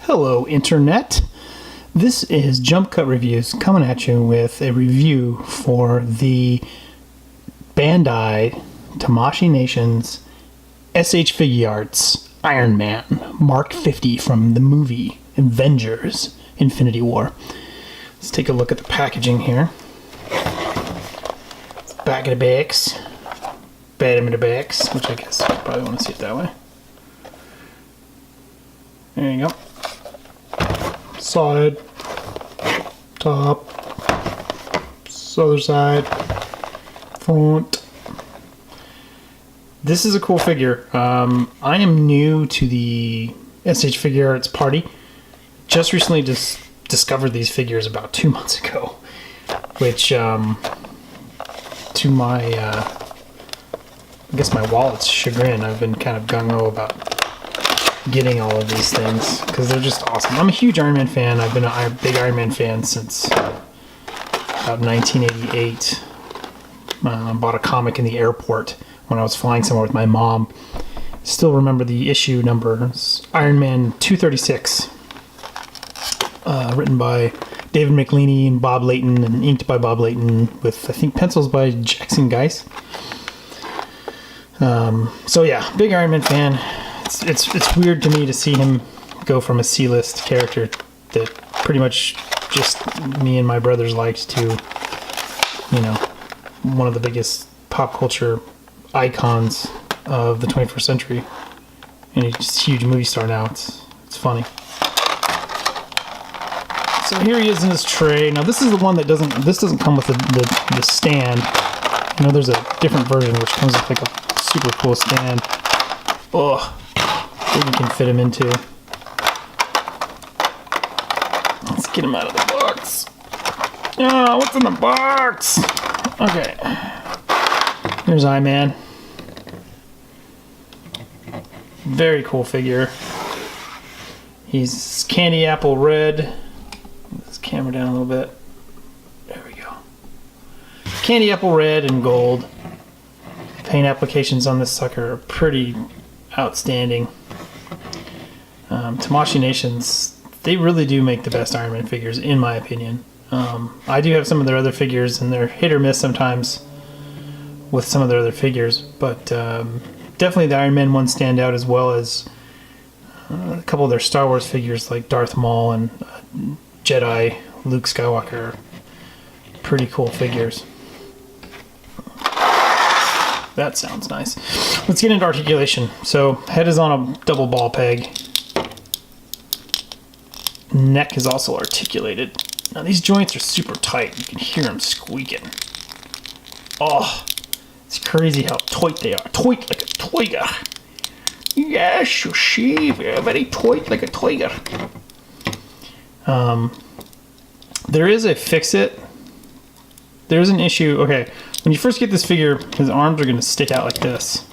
Hello, Internet. This is Jump Cut Reviews coming at you with a review for the Bandai Tamashii Nations SH Figure Arts Iron Man Mark 50 from the movie Avengers Infinity War. Let's take a look at the packaging here. Back of the box. Bottom of the box, which I guess you probably want to see it that way. There you go. Side, top, other side, front. This is a cool figure. I am new to the SH Figure Arts party. Just recently discovered these figures about 2 months ago, which to my I guess my wallet's chagrin, I've been kind of gung-ho about getting all of these things because they're just awesome. I'm a huge Iron Man fan. I've been a big Iron Man fan since about 1988. I bought a comic in the airport when I was flying somewhere with my mom. Still remember the issue numbers. Iron Man 236, written by David McLeany and Bob Layton, and inked by Bob Layton with, I think, pencils by Jackson Geis. So yeah, big Iron Man fan. It's weird to me to see him go from a C-list character that pretty much just me and my brothers liked to, you know, one of the biggest pop culture icons of the 21st century. And he's just a huge movie star now. It's funny. So here he is in his tray. Now this is the one that doesn't come with the stand. You know, there's a different version which comes with like a super cool stand. Ugh. That you can fit him into. Let's get him out of the box. Oh, what's in the box? Okay. Here's Iron-Man. Very cool figure. He's candy apple red. Let's camera down a little bit. There we go. Candy apple red and gold. Paint applications on this sucker are pretty outstanding. Tamashii Nations, they really do make the best Iron Man figures, in my opinion. I do have some of their other figures, and they're hit or miss sometimes with some of their other figures, but definitely the Iron Man ones stand out, as well as a couple of their Star Wars figures like Darth Maul and Jedi Luke Skywalker. Pretty cool figures. That sounds nice. Let's get into articulation. So, head is on a double ball peg. Neck is also articulated. Now these joints are super tight. You can hear them squeaking. Oh, it's crazy how tight they are. Tight like a tiger. Yes, you see, very tight like a tiger. There is a fix-it. There's an issue. Okay, when you first get this figure, his arms are going to stick out like this.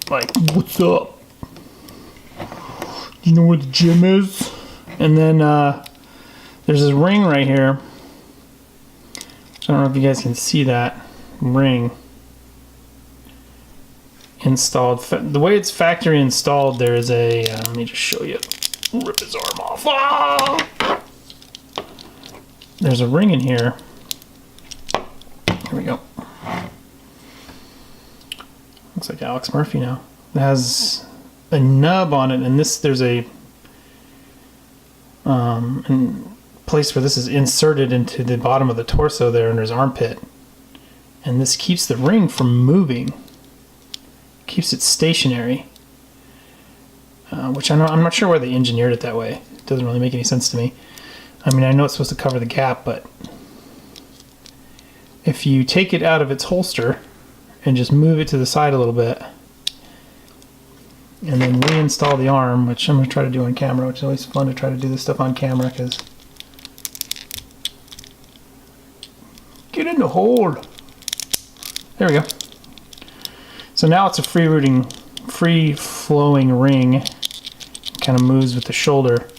Like, what's up? You know where the gym is? And then there's this ring right here. I don't know if you guys can see that ring installed. The way it's factory installed, there is a, let me just show you. Rip his arm off. Ah! There's a ring in here. Here we go. Looks like Alex Murphy now. It has a nub on it, and there's a place where this is inserted into the bottom of the torso there under his armpit, and this keeps the ring from moving. Keeps it stationary, which I'm not sure why they engineered it that way. It doesn't really make any sense to me. I mean, I know it's supposed to cover the gap, but if you take it out of its holster and just move it to the side a little bit, and then reinstall the arm, which I'm going to try to do on camera, which is always fun to try to do this stuff on camera, because get in the hole. There we go. So now it's a free-flowing ring. Kind of moves with the shoulder,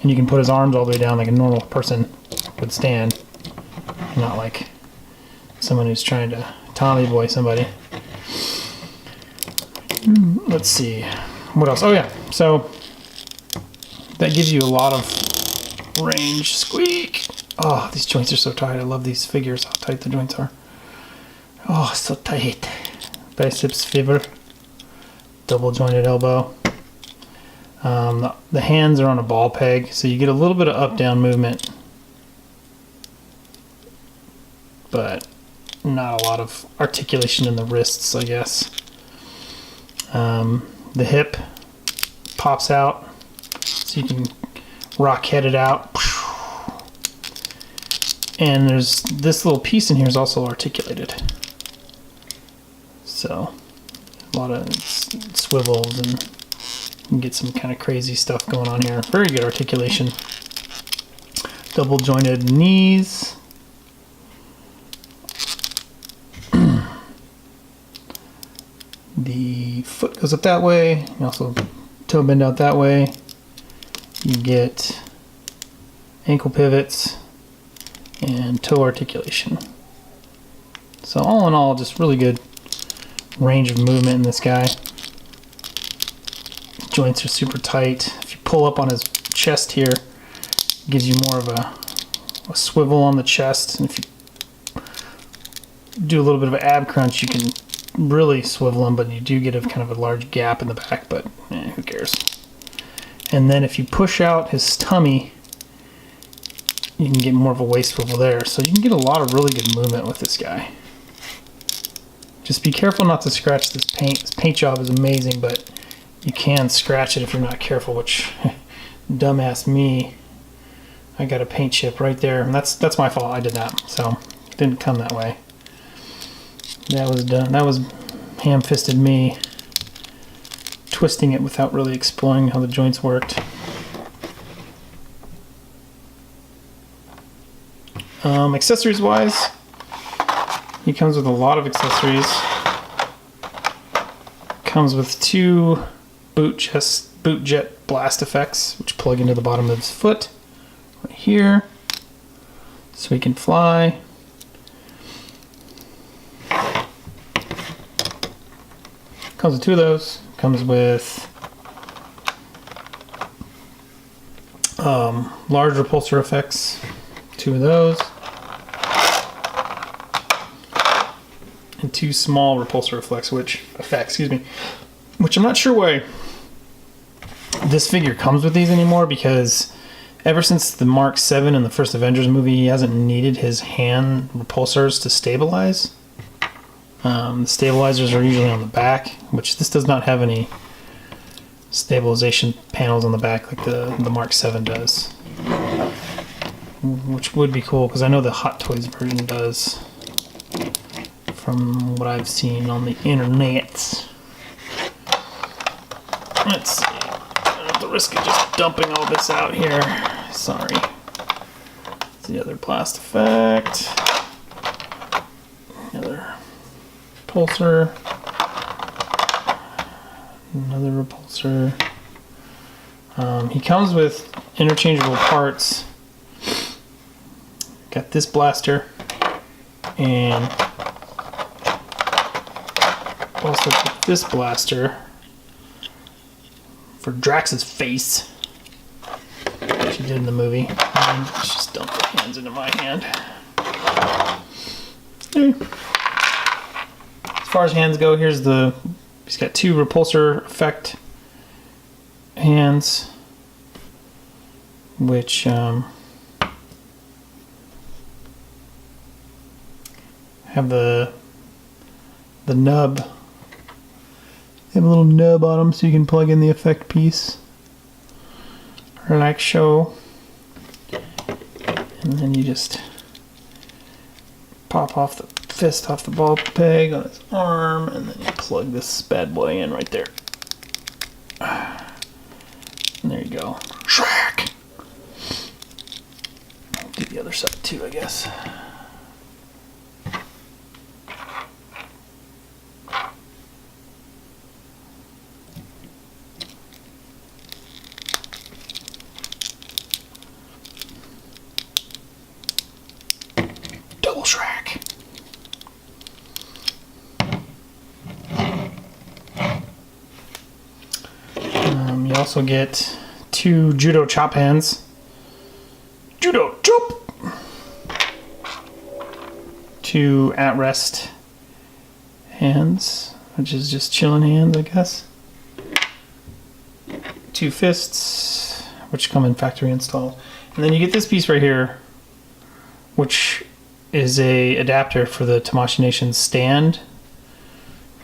and you can put his arms all the way down like a normal person would stand, not like someone who's trying to Tommy boy somebody. Let's see. What else? Oh yeah, so that gives you a lot of range. Squeak! Oh, these joints are so tight. I love these figures, how tight the joints are. Oh, so tight. Biceps fever. Double jointed elbow. The hands are on a ball peg, so you get a little bit of up-down movement, but not a lot of articulation in the wrists, I guess. The hip pops out, so you can rock-head it out. And there's this little piece in here is also articulated. So a lot of swivels, and you can get some kind of crazy stuff going on here. Very good articulation. Double jointed knees. The foot goes up that way. You also toe bend out that way. You get ankle pivots and toe articulation. So all in all, just really good range of movement in this guy. Joints are super tight. If you pull up on his chest here, it gives you more of a swivel on the chest. And if you do a little bit of an ab crunch, you can really swivel him, but you do get a kind of a large gap in the back, but who cares. And then if you push out his tummy, you can get more of a waist swivel there. So you can get a lot of really good movement with this guy. Just be careful not to scratch this paint. This paint job is amazing, but you can scratch it if you're not careful, which dumbass me, I got a paint chip right there, and that's my fault. I did that, so it didn't come that way. That was done. That was ham-fisted me twisting it without really exploring how the joints worked. Accessories wise, he comes with a lot of accessories. Comes with two boot jet blast effects, which plug into the bottom of his foot right here, so he can fly. Comes with two of those. Comes with large repulsor effects, two of those, and two small repulsor effects, which I'm not sure why this figure comes with these anymore, because ever since the Mark7 in the first Avengers movie, he hasn't needed his hand repulsors to stabilize. The stabilizers are usually on the back, which this does not have any stabilization panels on the back like the Mark7 does, which would be cool, because I know the Hot Toys version does, from what I've seen on the internet. Let's see. I don't have the risk of just dumping all this out here. Sorry. That's the other blast effect. Another repulsor. Another repulsor. He comes with interchangeable parts. Got this blaster, and also put this blaster for Drax's face, which he did in the movie. And let's just dump the hands into my hand. As far as hands go, he's got two repulsor effect hands, which have the nub. They have a little nub on them, so you can plug in the effect piece, like so, and then you just pop off the fist off the ball peg on his arm, and then you plug this bad boy in right there. And there you go. Shrek! Do the other side too, I guess. Double Shrek! You also get 2 judo chop hands. Judo chop! 2 at-rest hands, which is just chilling hands, I guess. 2 fists, which come in factory installed. And then you get this piece right here, which is a adapter for the Tamashii Nation stand.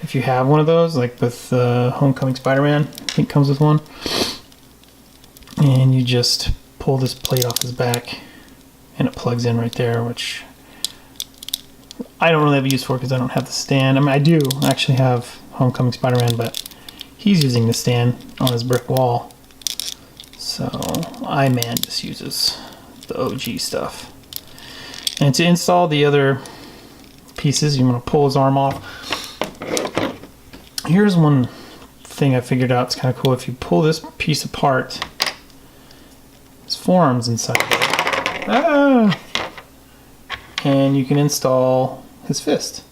If you have one of those, like with Homecoming Spider-Man, I think comes with one. And you just pull this plate off his back, and it plugs in right there, which I don't really have a use for because I don't have the stand. I mean, I do actually have Homecoming Spider-Man, but he's using the stand on his brick wall. So I-Man just uses the OG stuff. And to install the other pieces, you want to pull his arm off. Here's one thing I figured out. It's kind of cool. If you pull this piece apart, his forearm's inside there. Ah! And you can install his fist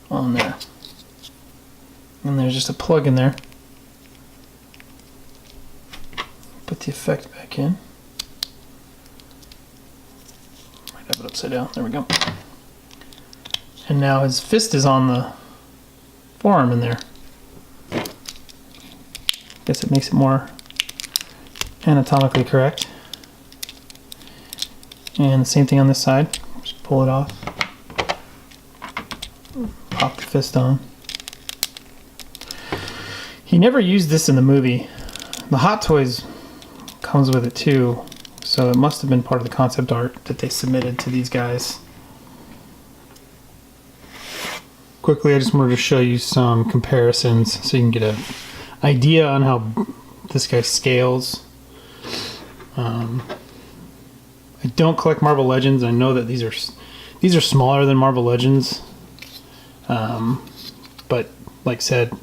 on there. And there's just a plug in there. Put the effect back in. Might have it upside down. There we go. And now his fist is on the forearm in there. Guess it makes it more anatomically correct. And the same thing on this side. Just pull it off. Pop the fist on. He never used this in the movie. The Hot Toys comes with it too, so it must have been part of the concept art that they submitted to these guys. Quickly, I just wanted to show you some comparisons so you can get an idea on how this guy scales. I don't collect Marvel Legends. I know that these are smaller than Marvel Legends, but like I said,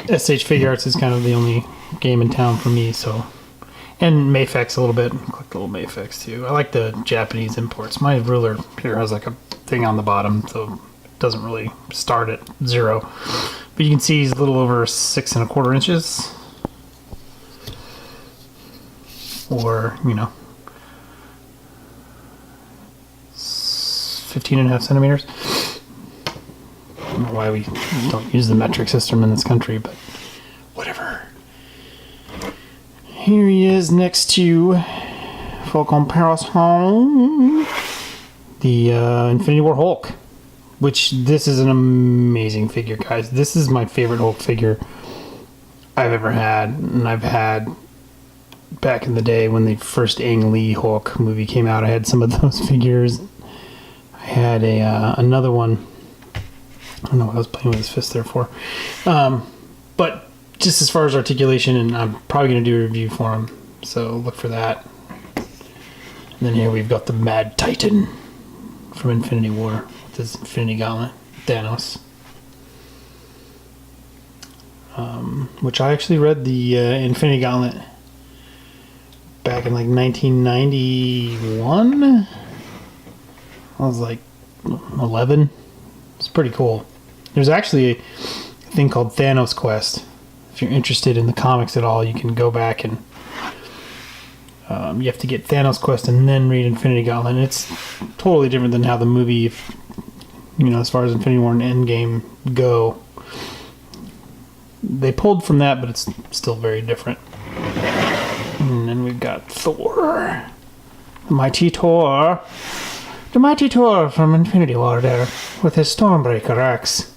SH Figure Arts is kind of the only game in town for me. So, and Mafex a little bit. I collect a little Mafex too. I like the Japanese imports. My ruler here has like a thing on the bottom, so it doesn't really start at 0. But you can see he's a little over 6 1/4 inches, or 15.5 centimeters. I don't know why we don't use the metric system in this country, but whatever. Here he is next to, for comparison, the Infinity War Hulk, which this is an amazing figure, guys. This is my favorite Hulk figure I've ever had, and I've had back in the day when the first Ang Lee Hulk movie came out. I had some of those figures. I had another one. I don't know what I was playing with his fist there for. But just as far as articulation, and I'm probably going to do a review for him, so look for that. And then here we've got the Mad Titan from Infinity War with his Infinity Gauntlet, Thanos. Which I actually read the Infinity Gauntlet back in like 1991. I was like 11. It's pretty cool. There's actually a thing called Thanos Quest. If you're interested in the comics at all, you can go back and you have to get Thanos Quest and then read Infinity Gauntlet. And it's totally different than how the movie, as far as Infinity War and Endgame go. They pulled from that, but it's still very different. And then we've got Thor. The Mighty Thor. The Mighty Thor from Infinity War there, with his Stormbreaker axe.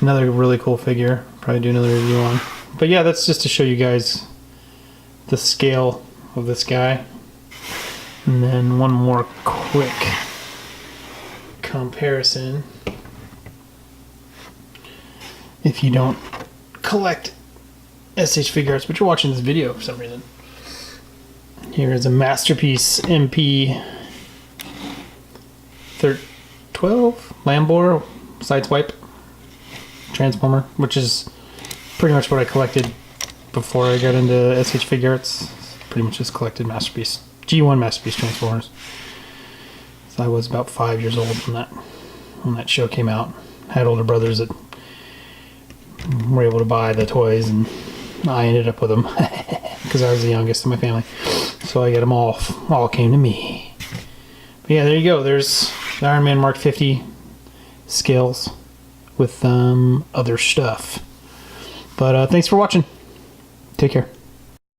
Another really cool figure. Probably do another review on. But yeah, that's just to show you guys the scale of this guy. And then one more quick comparison. If you don't collect SH Figure Arts, but you're watching this video for some reason. Here is a Masterpiece MP 12 Lambor Sideswipe Transformer, which is pretty much what I collected before I got into SH Figure Arts. Pretty much just collected Masterpiece, G1 Masterpiece Transformers. So I was about 5 years old when that show came out. I had older brothers that were able to buy the toys, and I ended up with them because I was the youngest in my family. So I got them all came to me. But yeah, there you go. There's the Iron Man Mark 50 scales with other stuff. But thanks for watching. Take care.